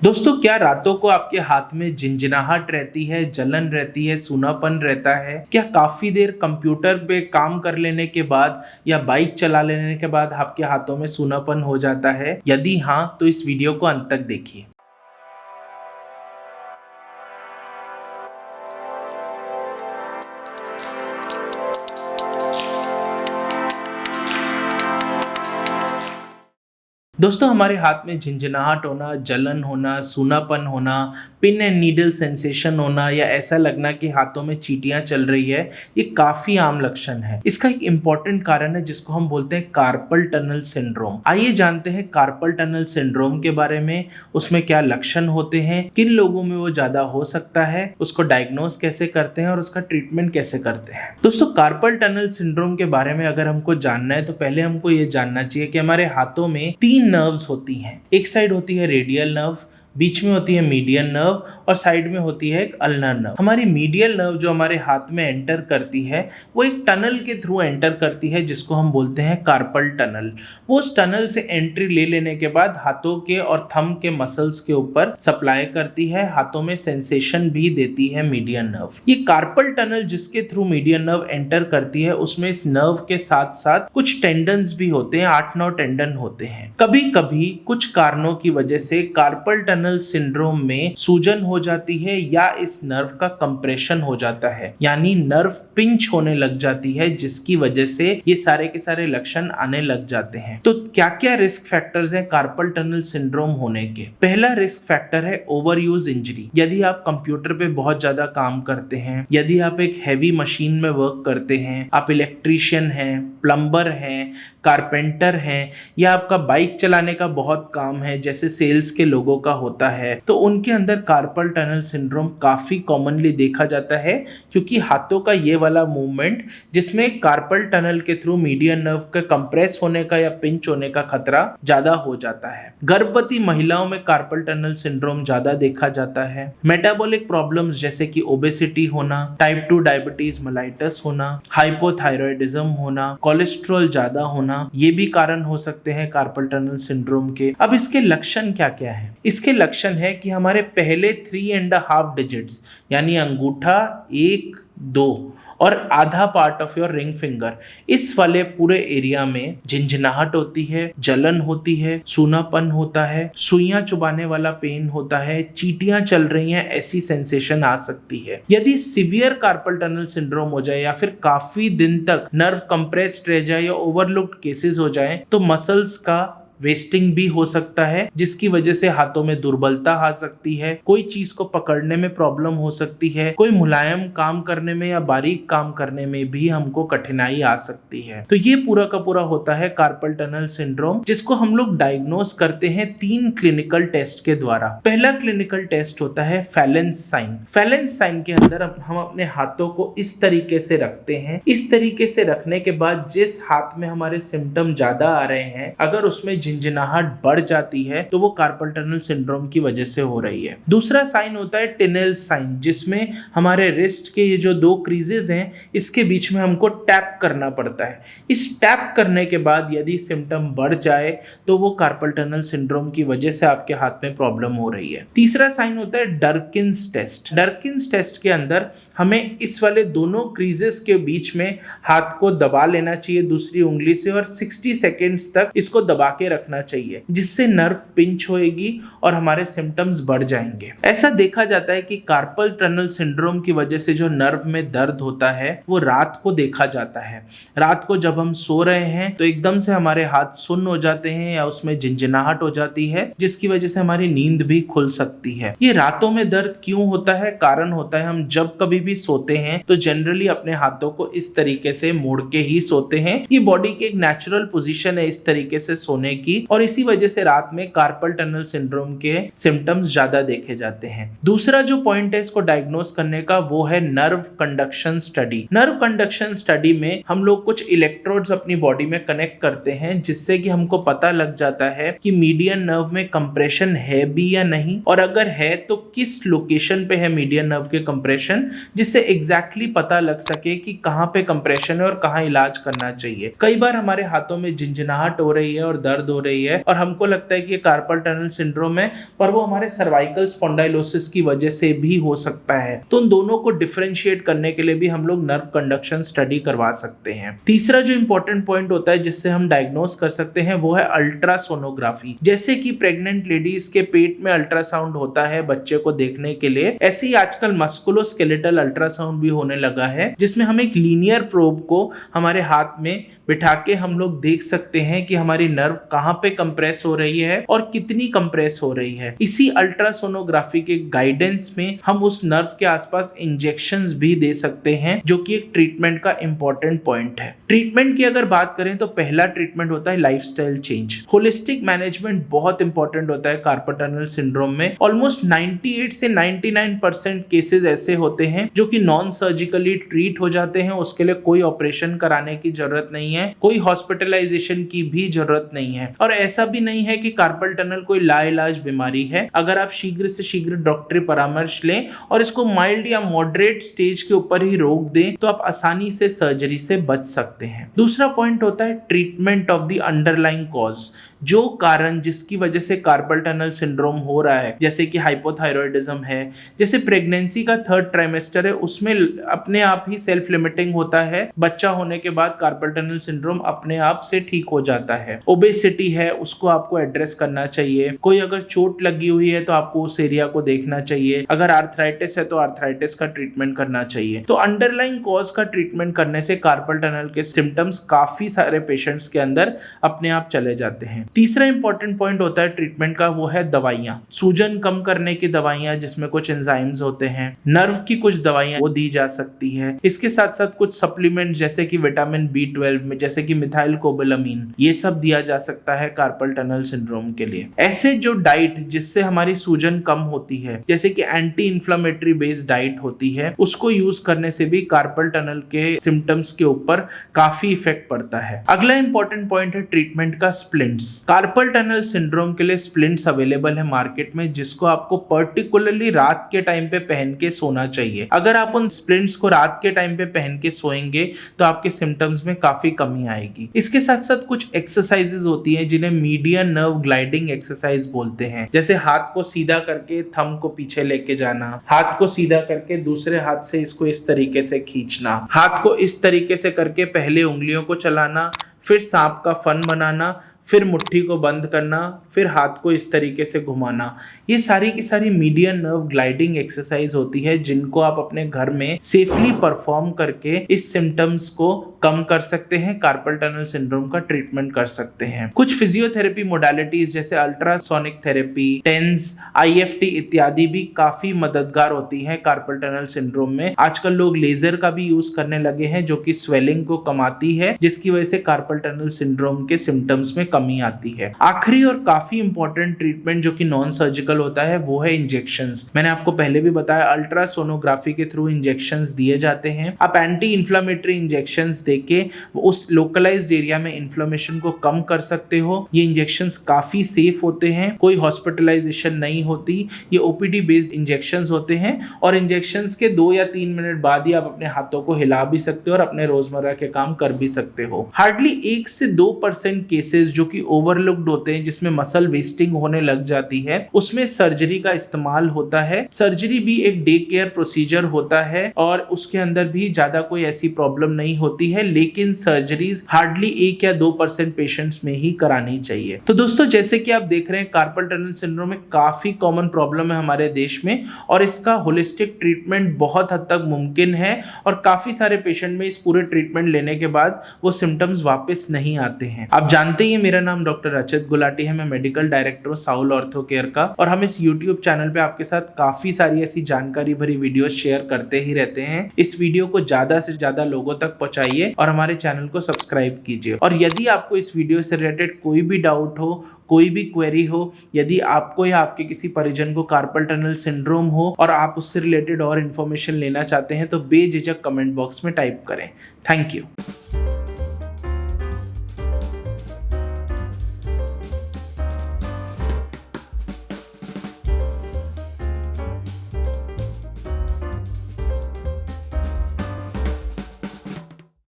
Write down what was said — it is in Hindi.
दोस्तों, क्या रातों को आपके हाथ में झिंझिनाहट रहती है, जलन रहती है, सूनापन रहता है? क्या काफी देर कंप्यूटर पे काम कर लेने के बाद या बाइक चला लेने के बाद आपके हाथों में सूनापन हो जाता है? यदि हाँ, तो इस वीडियो को अंत तक देखिए। दोस्तों, हमारे हाथ में झिंझिनाहट होना, जलन होना, सूनापन होना, पिन एंड नीडल सेंसेशन होना या ऐसा लगना कि हाथों में चींटियां चल रही है, ये काफी आम लक्षण है। इसका एक इंपॉर्टेंट कारण है जिसको हम बोलते हैं कार्पल टनल सिंड्रोम। आइए जानते हैं कार्पल टनल सिंड्रोम के बारे में, उसमें क्या लक्षण होते हैं, किन लोगों में वो ज्यादा हो सकता है, उसको डायग्नोस कैसे करते हैं और उसका ट्रीटमेंट कैसे करते हैं। दोस्तों, कार्पल टनल सिंड्रोम के बारे में अगर हमको जानना है तो पहले हमको ये जानना चाहिए कि हमारे हाथों में तीन नर्व्स होती हैं। एक साइड होती है रेडियल नर्व, बीच में होती है मीडियन नर्व और साइड में होती है एक अल्नर नर्व। हमारी मीडियल नर्व जो हमारे हाथ में एंटर करती है वो एक टनल के थ्रू एंटर करती है जिसको हम बोलते हैं कार्पल टनल। वो उस टनल से एंट्री ले लेने के बाद हाथों के और थंब के मसल्स के ऊपर सप्लाई करती है, हाथों में सेंसेशन भी देती है मीडियन नर्व। ये कार्पल टनल जिसके थ्रू मीडियन नर्व एंटर करती है उसमें इस नर्व के साथ साथ कुछ टेंडन्स भी होते हैं, 8-9 टेंडन होते हैं। कभी कभी कुछ कारणों की वजह से कार्पल टनल सिंड्रोम में सूजन हो जाती है या इस नर्व का कंप्रेशन हो जाता है, यानी नर्व पिंच होने लग जाती है, जिसकी वजह से ये सारे के सारे लक्षण आने लग जाते हैं। तो क्या क्या रिस्क फैक्टर्स हैं कार्पल टनल सिंड्रोम होने के? पहला रिस्क फैक्टर है ओवर यूज इंजरी। यदि आप कंप्यूटर पे बहुत ज्यादा काम करते हैं, यदि आप एक हैवी मशीन में वर्क करते हैं, आप इलेक्ट्रीशियन हैं, प्लम्बर हैं, कारपेंटर हैं, या आपका बाइक चलाने का बहुत काम है जैसे सेल्स के लोगों का होता है, तो उनके अंदर कार्पल टनल सिंड्रोम काफी कॉमनली देखा जाता है, क्योंकि हाथों का ये वाला मूवमेंट जिसमें कार्पल टनल के थ्रू मीडियन नर्व के कंप्रेस होने का या पिंच होने का खतरा ज्यादा हो जाता है। गर्भवती महिलाओं में कार्पल टनल सिंड्रोम ज्यादा देखा जाता है। मेटाबॉलिक प्रॉब्लम्स जैसे कि ओबेसिटी होना, टाइप 2 डायबिटीज मेलाइटस होना, हाइपोथायरॉयडिज्म होना, कोलेस्ट्रॉल ज्यादा होना, ये भी कारण हो सकते हैं कार्पल टनल सिंड्रोम के। अब इसके लक्षण क्या क्या है? इसके लक्षण है कि हमारे पहले 3.5 डिजिट्स यानी अंगूठा 1, 2 और आधा part of your ring finger, इस वाले पूरे एरिया में झिंझिनाहट होती है, जलन होती है, सूनापन होता है, सुइयां चुभाने वाला पेन होता है, चींटियां चल रही हैं, ऐसी सेंसेशन आ सकती है। यदि सीवियर कार्पल टनल सिंड्रोम हो जाए या फिर काफी दिन तक नर्व कंप्रेस्ड रह जाए या ओवरलुक्ड केसेस हो जाए तो मसल्स का वेस्टिंग भी हो सकता है, जिसकी वजह से हाथों में दुर्बलता आ सकती है, कोई चीज को पकड़ने में प्रॉब्लम हो सकती है, कोई मुलायम काम करने में या बारीक काम करने में भी हमको कठिनाई आ सकती है। तो ये पूरा का पूरा होता है कार्पल टनल सिंड्रोम, जिसको हम लोग डायग्नोस करते हैं 3 क्लिनिकल टेस्ट के द्वारा। पहला क्लिनिकल टेस्ट होता है फैलेंस साइन। फैलेंस साइन के अंदर हम अपने हाथों को इस तरीके से रखते हैं। इस तरीके से रखने के बाद जिस हाथ में हमारे सिम्टम ज्यादा आ रहे हैं, अगर उसमें झिंझिनाहट बढ़ जाती है तो वो कार्पल टनल सिंड्रोम की वजह से हो रही है। दूसरा साइन होता है टिनेल साइन, जिसमें हमारे रिस्ट के ये जो 2 क्रीजेस हैं इसके बीच में हमको टैप करना पड़ता है। इस टैप करने के बाद यदि सिम्टम बढ़ जाए तो वो कार्पल टनल सिंड्रोम की वजह से आपके हाथ में प्रॉब्लम हो रही है। तीसरा साइन होता है डर्किंस टेस्ट। डर्किंस टेस्ट के अंदर हमें इस वाले दोनों क्रीजेस के बीच में हाथ को दबा लेना चाहिए दूसरी उंगली से और 60 सेकेंड्स तक इसको दबा के रखना चाहिए, जिससे नर्व पिंच होएगी और हमारे सिम्टम्स बढ़ जाएंगे। ऐसा देखा जाता है कि कार्पल टनल सिंड्रोम की वजह से जो नर्व में दर्द होता है वो रात को देखा जाता है। रात को जब हम सो रहे हैं तो एकदम से हमारे हाथ सुन्न हो जाते हैं या उसमें झिंझिनाहट हो जाती है, जिसकी वजह से हमारी नींद भी खुल सकती है। ये रातों में दर्द क्यों होता है? कारण होता है हम जब कभी भी सोते हैं तो जनरली अपने हाथों को इस तरीके से मोड़ के ही सोते हैं। ये बॉडी की एक नेचुरल पोजीशन है इस तरीके से सोने की, और इसी वजह से रात में कार्पल टनल सिंड्रोम के सिम्टम्स ज्यादा देखे जाते हैं। दूसरा जो पॉइंट है इसको डायग्नोस करने का वो है nerve conduction study. Nerve conduction study में हम लोग कुछ इलेक्ट्रोड्स अपनी बॉडी में कनेक्ट करते हैं, जिससे कि हमको पता लग जाता है कि मीडियन नर्व में कंप्रेशन है भी या नहीं, और अगर है तो किस लोकेशन पे है मीडियन नर्व के कंप्रेशन, जिससे एग्जैक्टली पता लग सके कि कहाँ पे कंप्रेशन है और कहाँ इलाज करना चाहिए। कई बार हमारे हाथों में झिंझिनाहट हो रही है और दर्द हो हो रही है और हमको लगता है कि ये कार्पल टनल सिंड्रोम है, पर वो हमारे सर्वाइकल स्पॉन्डाइलोसिस की वजह से भी हो सकता है। तो उन दोनों को डिफरेंशिएट करने के लिए भी हम लोग नर्व कंडक्शन स्टडी करवा सकते हैं। तीसरा जो इंपॉर्टेंट पॉइंट होता है जिससे हम डायग्नोस कर सकते हैं वो है अल्ट्रासोनोग्राफी। जैसे कि प्रेग्नेंट लेडीज के पेट में अल्ट्रासाउंड होता है बच्चे को देखने के लिए, ऐसे ही आजकल मस्कुलोस्केलेटल अल्ट्रासाउंड भी होने लगा है, जिसमें हम एक लीनियर प्रोब को हमारे हाथ में बिठा के हम लोग देख सकते हैं कि हमारी नर्व कहाँ पे कंप्रेस हो रही है और कितनी कंप्रेस हो रही है। इसी अल्ट्रासोनोग्राफी के गाइडेंस में हम उस नर्व के आसपास इंजेक्शंस भी दे सकते हैं, जो कि एक ट्रीटमेंट का इंपॉर्टेंट पॉइंट है। ट्रीटमेंट की अगर बात करें तो पहला ट्रीटमेंट होता है लाइफस्टाइल चेंज। होलिस्टिक मैनेजमेंट बहुत इंपॉर्टेंट होता है कार्पल टनल सिंड्रोम में। ऑलमोस्ट 98 से 99% केसेस ऐसे होते हैं जो कि नॉन सर्जिकली ट्रीट हो जाते हैं, उसके लिए कोई ऑपरेशन कराने की जरूरत नहीं है, कोई हॉस्पिटलाइजेशन की भी जरूरत नहीं है। और ऐसा भी नहीं है कि कार्पल टनल कोई लाइलाज बीमारी है। अगर आप शीघ्र से शीघ्र डॉक्टरी परामर्श लें और इसको माइल्ड या मॉडरेट स्टेज के ऊपर ही रोक दें तो आप आसानी से सर्जरी से बच सकते हैं। दूसरा पॉइंट होता है treatment of the underlying cause. जो कारण जिसकी वजह से कार्पल टनल सिंड्रोम हो रहा है, जैसे कि हाइपोथायरॉयडिज्म है, जैसे प्रेगनेंसी का 3rd ट्राइमेस्टर है, उसमें अपने आप ही सेल्फ लिमिटिंग होता है, बच्चा होने के बाद कार्पल टनल सिंड्रोम अपने आप से ठीक हो जाता है। ओबेसिटी है, उसको आपको एड्रेस करना चाहिए। कोई अगर चोट लगी हुई है तो आपको उस एरिया को देखना चाहिए। अगर आर्थराइटिस है तो आर्थराइटिस का ट्रीटमेंट करना चाहिए। तो अंडरलाइंग कॉज का ट्रीटमेंट करने से कार्पल टनल के सिम्टम्स काफी सारे पेशेंट्स के अंदर अपने आप चले जाते हैं। तीसरा इंपॉर्टेंट पॉइंट होता है ट्रीटमेंट का, वो है दवाइयां। सूजन कम करने की दवाइयां जिसमें कुछ एंजाइम्स होते हैं, नर्व की कुछ दवाइयां वो दी जा सकती है। इसके साथ साथ कुछ सप्लीमेंट जैसे कि विटामिन B12 में, जैसे कि मिथाइल कोबालामीन, ये सब दिया जा सकता है कार्पल टनल सिंड्रोम के लिए। ऐसे जो डाइट जिससे हमारी सूजन कम होती है, जैसे कि एंटी इंफ्लेमेटरी बेस्ड डाइट होती है, उसको यूज करने से भी कार्पल टनल के सिम्टम्स के ऊपर काफी इफेक्ट पड़ता है। अगला इंपॉर्टेंट पॉइंट है ट्रीटमेंट का स्प्लिंट्स। कार्पल टनल सिंड्रोम के लिए स्प्लिंट्स अवेलेबल है मार्केट में, जिसको आपको पर्टिकुलरली रात के टाइम पे पहन के सोना चाहिए। अगर आप उन स्प्लिंट्स को रात के टाइम पे पहन के सोएंगे तो आपके सिम्टम्स में काफी कमी आएगी। इसके साथ साथ कुछ एक्सरसाइजेज होती हैं जिन्हें मीडियन नर्व ग्लाइडिंग एक्सरसाइज बोलते हैं, जैसे हाथ को सीधा करके थंब को पीछे लेके जाना, हाथ को सीधा करके दूसरे हाथ से इसको इस तरीके से खींचना, हाथ को इस तरीके से करके पहले उंगलियों को चलाना, फिर सांप का फन बनाना, फिर मुट्ठी को बंद करना, फिर हाथ को इस तरीके से घुमाना। ये सारी की सारी मीडियन नर्व ग्लाइडिंग एक्सरसाइज होती है जिनको आप अपने घर में सेफली परफॉर्म करके इस सिम्टम्स को कम कर सकते हैं, कार्पल टनल सिंड्रोम का ट्रीटमेंट कर सकते हैं। कुछ फिजियोथेरेपी मोडालिटीज जैसे अल्ट्रासोनिक थेरेपी, टेंस, IFT इत्यादि भी काफी मददगार होती है कार्पल टनल सिंड्रोम में। आजकल लोग लेजर का भी यूज करने लगे हैं जो कि स्वेलिंग को कमाती है, जिसकी वजह से कार्पल टनल सिंड्रोम के सिम्टम्स में कमी आती है। आखिरी और काफी इंपॉर्टेंट ट्रीटमेंट जो कि नॉन सर्जिकल होता है वो है इंजेक्शंस। मैंने आपको पहले भी बताया अल्ट्रासोनोग्राफी के थ्रू इंजेक्शंस दिए जाते हैं। आप एंटी इंफ्लेमेटरी इंजेक्शंस देके उस लोकलाइज्ड एरिया में इन्फ्लेमेशन को कम कर सकते हो। ये इंजेक्शंस काफी सेफ होते हैं, कोई हॉस्पिटलाइजेशन नहीं होती, ये OPD बेस्ड इंजेक्शंस होते हैं और इंजेक्शंस के 2 या 3 मिनट बाद ही आप अपने हाथों को हिला भी सकते हो और अपने रोजमर्रा के काम कर भी सकते हो। हार्डली 1 से 2% केसेस जो कि ओवरलुक्ड होते हैं, जिसमें मसल वेस्टिंग होने लग जाती है, उसमें सर्जरी का इस्तेमाल होता है। सर्जरी भी एक डे केयर प्रोसीजर होता है और उसके अंदर भी ज्यादा कोई ऐसी प्रॉब्लम नहीं होती है, लेकिन सर्जरीज हार्डली 1 या 2% पेशेंट्स में ही करानी चाहिए। तो दोस्तों, जैसे कि आप देख रहे हैं कार्पल टनल सिंड्रोम एक काफी कॉमन प्रॉब्लम है हमारे देश में और इसका होलिस्टिक ट्रीटमेंट बहुत हद तक मुमकिन है और काफी सारे पेशेंट में इस पूरे ट्रीटमेंट लेने के बाद वो सिम्टम्स वापस नहीं आते हैं। आप जानते ही मेरा नाम डॉक्टर अचित गुलाटी है, मैं मेडिकल डायरेक्टर हूँ साउल ऑर्थो केयर का और हम इस यूट्यूब चैनल पे आपके साथ काफी सारी ऐसी जानकारी भरी वीडियो शेयर करते ही रहते हैं। इस वीडियो को ज्यादा से ज्यादा लोगों तक पहुंचाइए और हमारे चैनल को सब्सक्राइब कीजिए। और यदि आपको इस वीडियो से रिलेटेड कोई भी डाउट हो, कोई भी क्वेरी हो, यदि आपको या आपके किसी परिजन को कार्पल टनल सिंड्रोम हो और आप उससे रिलेटेड और इन्फॉर्मेशन लेना चाहते हैं तो बेझिझक कमेंट बॉक्स में टाइप करें। Thank you.